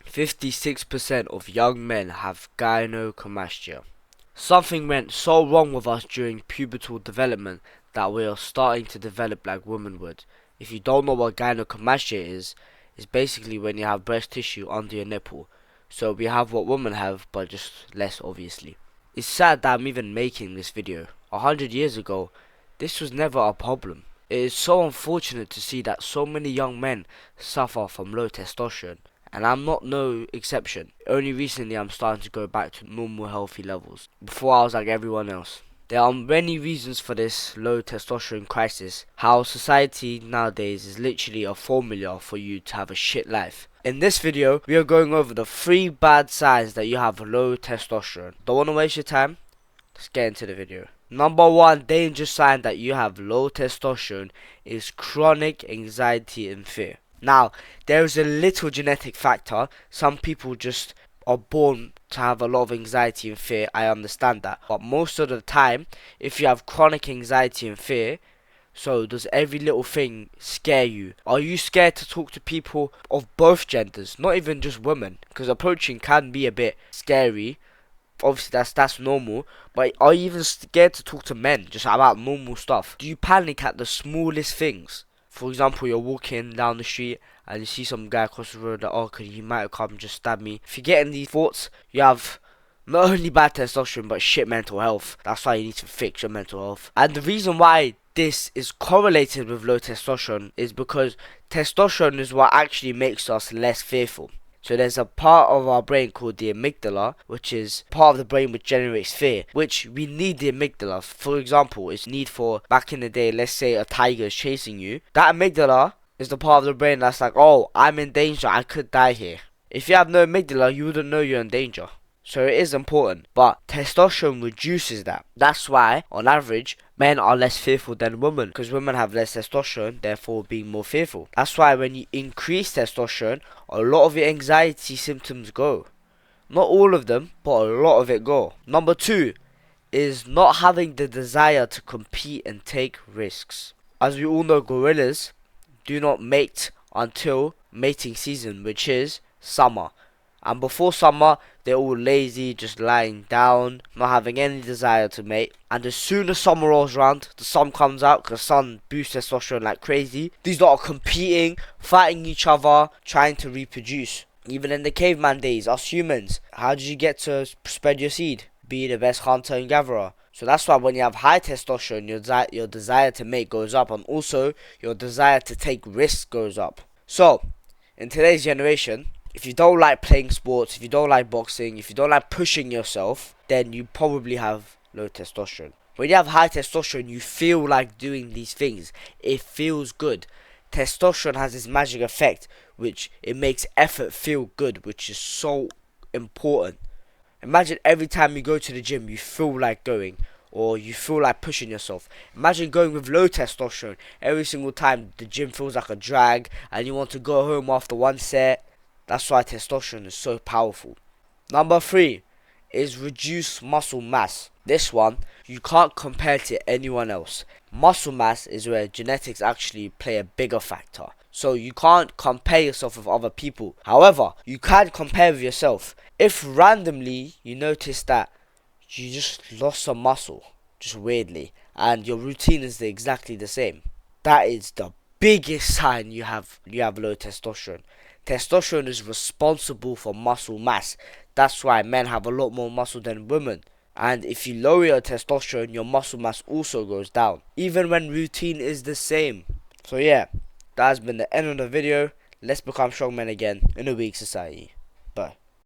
56% of young men have gynecomastia. Something went so wrong with us during pubertal development that we are starting to develop like women would. If you don't know what gynecomastia is, it's basically when you have breast tissue under your nipple. So we have what women have, but just less obviously. It's sad that I'm even making this video. 100 years ago, this was never a problem. It is so unfortunate to see that so many young men suffer from low testosterone, and I'm not no exception. Only recently I'm starting to go back to normal healthy levels. Before I was like everyone else. There are many reasons for this low testosterone crisis. How society nowadays is literally a formula for you to have a shit life. In this video, we are going over the 3 bad signs that you have low testosterone. Don't want to waste your time? Let's get into the video. Number 1 danger sign that you have low testosterone is chronic anxiety and fear. Now, there is a little genetic factor. Some people just are born to have a lot of anxiety and fear. I understand that. But most of the time, if you have chronic anxiety and fear, so does every little thing scare you? Are you scared to talk to people of both genders? Not even just women. Because approaching can be a bit scary. Obviously that's normal, but are you even scared to talk to men just about normal stuff? Do you panic at the smallest things? For example, you're walking down the street and you see some guy across the road that, oh, he might come and just stab me. If you're getting these thoughts, you have not only bad testosterone but shit mental health. That's why you need to fix your mental health. And the reason why this is correlated with low testosterone is because testosterone is what actually makes us less fearful. So there's a part of our brain called the amygdala, which is part of the brain which generates fear, which we need the amygdala. For example, it's need for, back in the day, let's say a tiger is chasing you. That amygdala is the part of the brain that's like, oh, I'm in danger, I could die here. If you have no amygdala, you wouldn't know you're in danger. So it is important, but testosterone reduces that. That's why, on average, men are less fearful than women, because women have less testosterone, therefore being more fearful. That's why when you increase testosterone, a lot of your anxiety symptoms go. Not all of them, but a lot of it go. Number 2 is not having the desire to compete and take risks. As we all know, gorillas do not mate until mating season, which is summer. And before summer, they're all lazy, just lying down, not having any desire to mate. And as soon as summer rolls around, the sun comes out, because the sun boosts testosterone like crazy. These lot are competing, fighting each other, trying to reproduce. Even in the caveman days, us humans, how did you get to spread your seed? Be the best hunter and gatherer. So that's why when you have high testosterone, your desire to mate goes up, and also your desire to take risks goes up. So, in today's generation, if you don't like playing sports, if you don't like boxing, if you don't like pushing yourself, then you probably have low testosterone. When you have high testosterone, you feel like doing these things. It feels good. Testosterone has this magic effect, which it makes effort feel good, which is so important. Imagine every time you go to the gym, you feel like going, or you feel like pushing yourself. Imagine going with low testosterone. Every single time the gym feels like a drag, and you want to go home after one set. That's why testosterone is so powerful. Number 3 is reduce muscle mass. This one, you can't compare to anyone else. Muscle mass is where genetics actually play a bigger factor. So you can't compare yourself with other people. However, you can compare with yourself. If randomly you notice that you just lost some muscle, just weirdly, and your routine is exactly the same, that is the biggest sign you have low testosterone. Testosterone is responsible for muscle mass. That's why men have a lot more muscle than women. And if you lower your testosterone, your muscle mass also goes down, even when routine is the same. So yeah, that has been the end of the video. Let's become strong men again in a weak society. Bye.